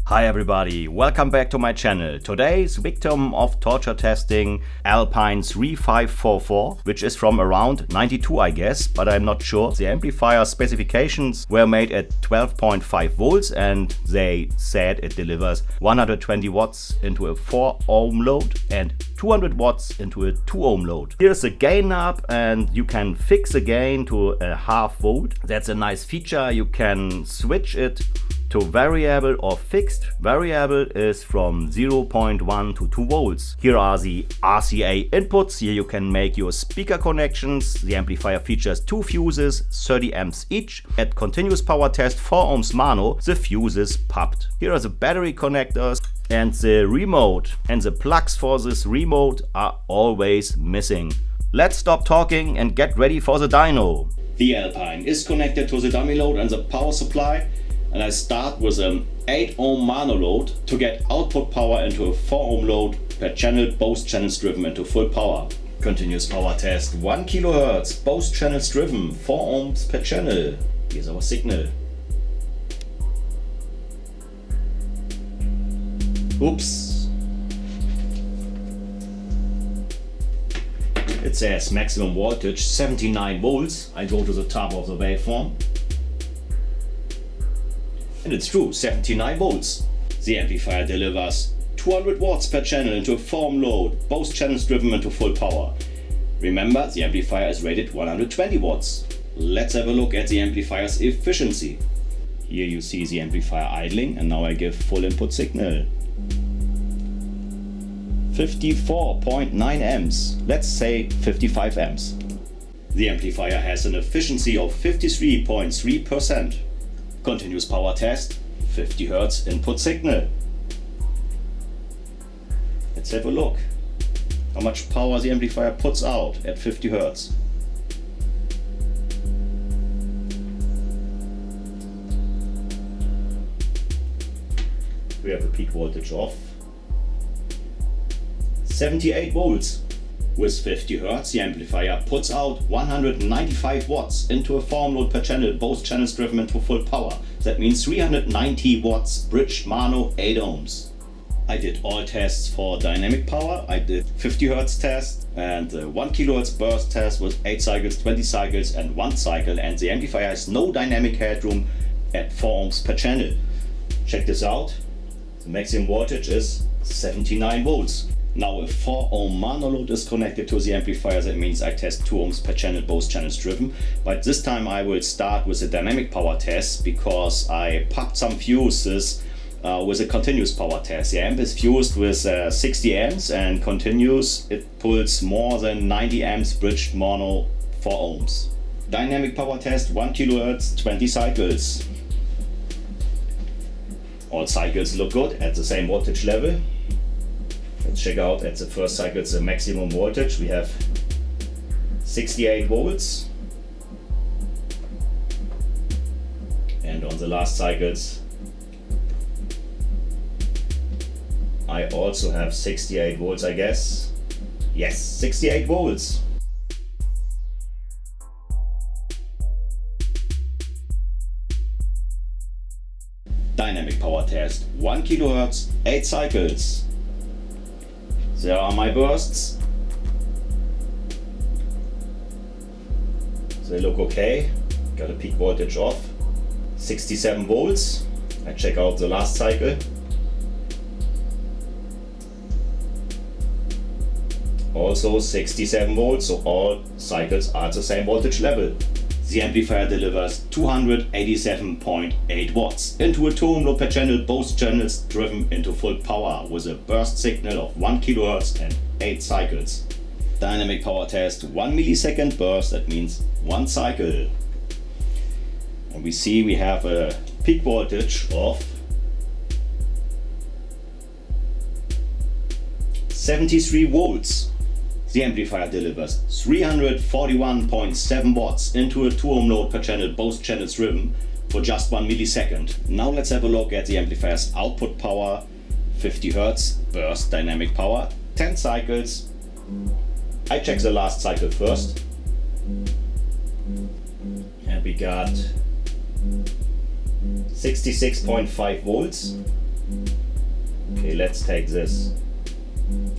Hi everybody, welcome back to my channel. Today's victim of torture testing, Alpine 3544, which is from around 92 I guess, but I'm not sure. The amplifier specifications were made at 12.5 volts and they said it delivers 120 watts into a 4 ohm load and 200 watts into a 2 ohm load. Here's the gain knob and you can fix the gain to a half volt. That's a nice feature. You can switch it to variable or fixed. Variable is from 0.1 to 2 volts. Here are the RCA inputs. Here you can make your speaker connections. The amplifier features 2 fuses, 30 amps each. At continuous power test 4 ohms mono, the fuses popped. Here are the battery connectors and the remote, and the plugs for this remote are always missing. Let's stop talking and get ready for the dyno. The Alpine is connected to the dummy load and the power supply. And I start with an 8 ohm mono load to get output power into a 4 ohm load per channel, both channels driven into full power. Continuous power test 1 kHz, both channels driven, 4 ohms per channel. Here's our signal. Oops. It says maximum voltage 79 volts. I go to the top of the waveform. And it's true, 79 volts. The amplifier delivers 200 watts per channel into a 4 ohm load, both channels driven into full power. Remember, the amplifier is rated 120 watts. Let's have a look at the amplifier's efficiency. Here you see the amplifier idling, and now I give full input signal. 54.9 amps, let's say 55 amps. The amplifier has an efficiency of 53.3%. Continuous power test, 50 Hz input signal. Let's have a look how much power the amplifier puts out at 50 Hz. We have a peak voltage of 78 volts. With 50 Hz, the amplifier puts out 195 watts into a 4 ohm load per channel, both channels driven into full power. That means 390 watts bridged mono 8 ohms. I did all tests for dynamic power. I did 50 Hz test and 1 kHz burst test with 8 cycles, 20 cycles and 1 cycle, and the amplifier has no dynamic headroom at 4 ohms per channel. Check this out. The maximum voltage is 79 volts. Now a 4 ohm mono load is connected to the amplifier. That means I test 2 ohms per channel, both channels driven. But this time I will start with a dynamic power test because I popped some fuses with a continuous power test. The amp is fused with 60 amps and continuous. It pulls more than 90 amps bridged mono 4 ohms. Dynamic power test 1 kHz, 20 cycles. All cycles look good at the same voltage level. Let's check out at the first cycle the maximum voltage. We have 68 volts. And on the last cycles I also have 68 volts, I guess. Yes, 68 volts. Dynamic power test 1 kHz, 8 cycles. There are my bursts. They look okay. Got a peak voltage of 67 volts. I check out the last cycle. Also 67 volts, so all cycles are at the same voltage level. The amplifier delivers 287.8 watts into a 2 ohm load per channel, both channels driven into full power with a burst signal of 1 kHz and 8 cycles. Dynamic power test 1 millisecond burst, that means 1 cycle. And we see we have a peak voltage of 73 volts. The amplifier delivers 341.7 watts into a 2 ohm load per channel, both channels driven, for just 1 millisecond. Now let's have a look at the amplifier's output power. 50 Hz burst dynamic power, 10 cycles. I check the last cycle first. And we got 66.5 volts. Okay, let's take this.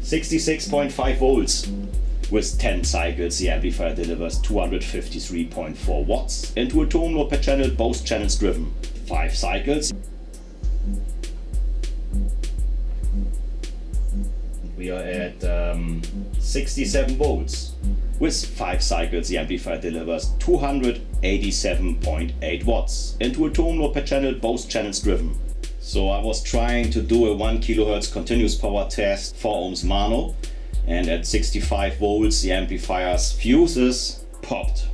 66.5 volts. With 10 cycles, the amplifier delivers 253.4 watts into a tone load per channel, both channels driven. 5 cycles. We are at 67 volts. With 5 cycles, the amplifier delivers 287.8 watts into a tone load per channel, both channels driven. So I was trying to do a 1 kHz continuous power test, 4 ohms mono, and at 65 volts the amplifier's fuses popped.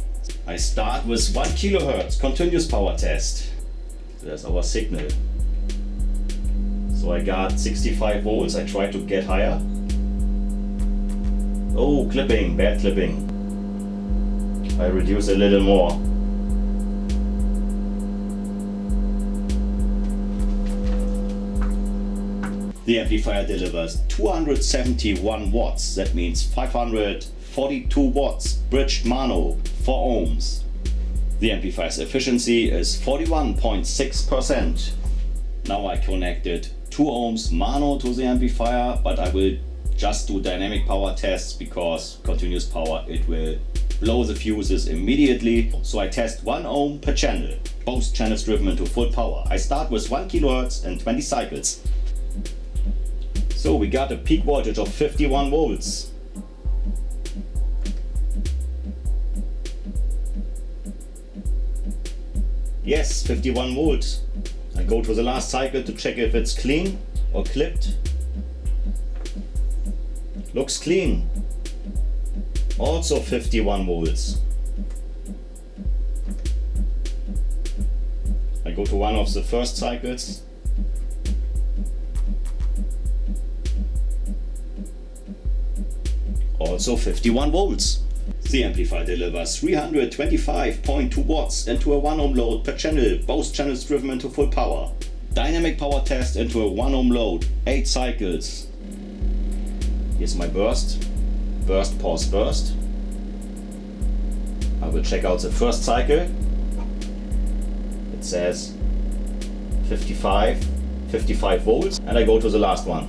I start with 1 kHz continuous power test. There's our signal. So I got 65 volts, I try to get higher. Oh, clipping, bad clipping. I reduce a little more. The amplifier delivers 271 watts, that means 542 watts bridged mono, 4 ohms. The amplifier's efficiency is 41.6%. Now I connected 2 ohms mono to the amplifier, but I will just do dynamic power tests because continuous power, it will blow the fuses immediately. So I test 1 ohm per channel, both channels driven into full power. I start with 1 kHz and 20 cycles. So we got a peak voltage of 51 volts. Yes, 51 volts. I go to the last cycle to check if it's clean or clipped. Looks clean. Also 51 volts. I go to one of the first cycles. Also 51 volts. The amplifier delivers 325.2 watts into a 1 ohm load per channel, both channels driven into full power. Dynamic power test into a 1 ohm load, 8 cycles. Here's my burst. Burst, pause, burst. I will check out the first cycle. It says 55 volts, and I go to the last one.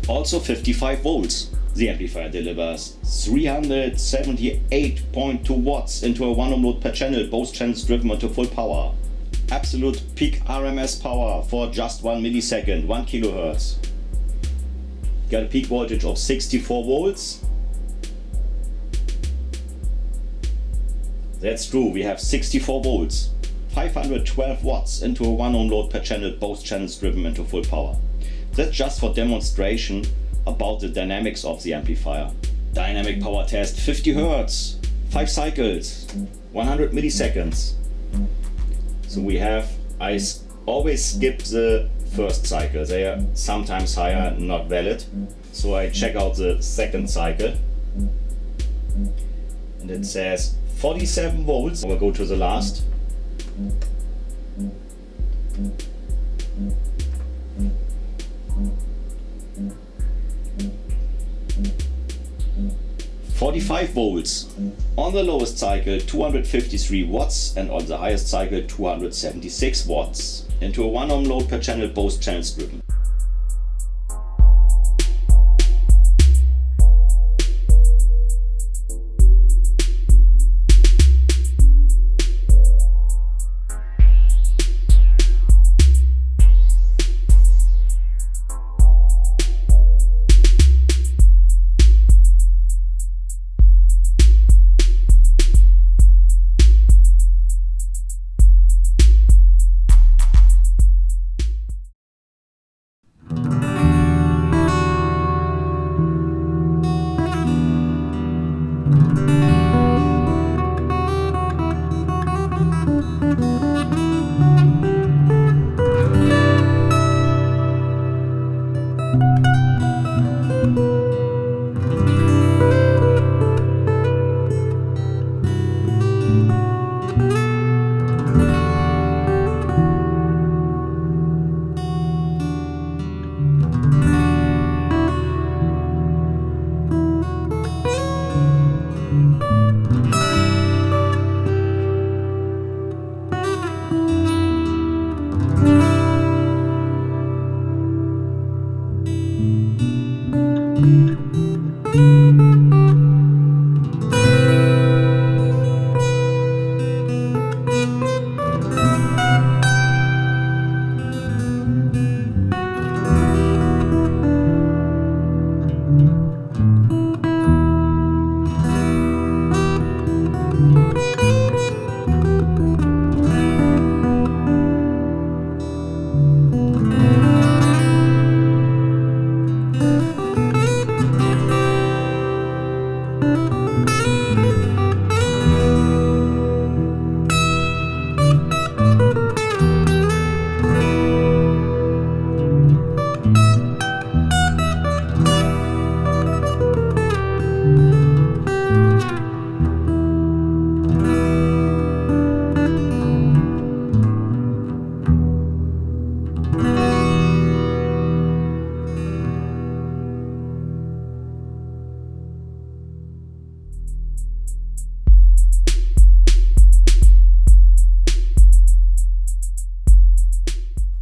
Also 55 volts. The amplifier delivers 378.2 watts into a 1 ohm load per channel, both channels driven into full power. Absolute peak RMS power for just 1 millisecond, 1 kHz. Got a peak voltage of 64 volts. That's true, we have 64 volts. 512 watts into a 1 ohm load per channel, both channels driven into full power. That's just for demonstration about the dynamics of the amplifier. Dynamic power test, 50 Hz, 5 cycles, 100 milliseconds. So we have, I always skip the first cycle, they are sometimes higher, not valid. So I check out the second cycle and it says 47 volts. We'll go to the last. 45 volts. On the lowest cycle 253 watts and on the highest cycle 276 watts into a 1 ohm load per channel, both channels driven.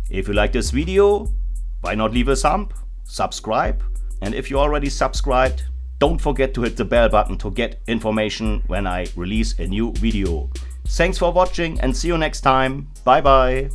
If you like this video, why not leave a thumb, subscribe, and if you already subscribed, don't forget to hit the bell button to get information when I release a new video. Thanks for watching and see you next time. Bye bye.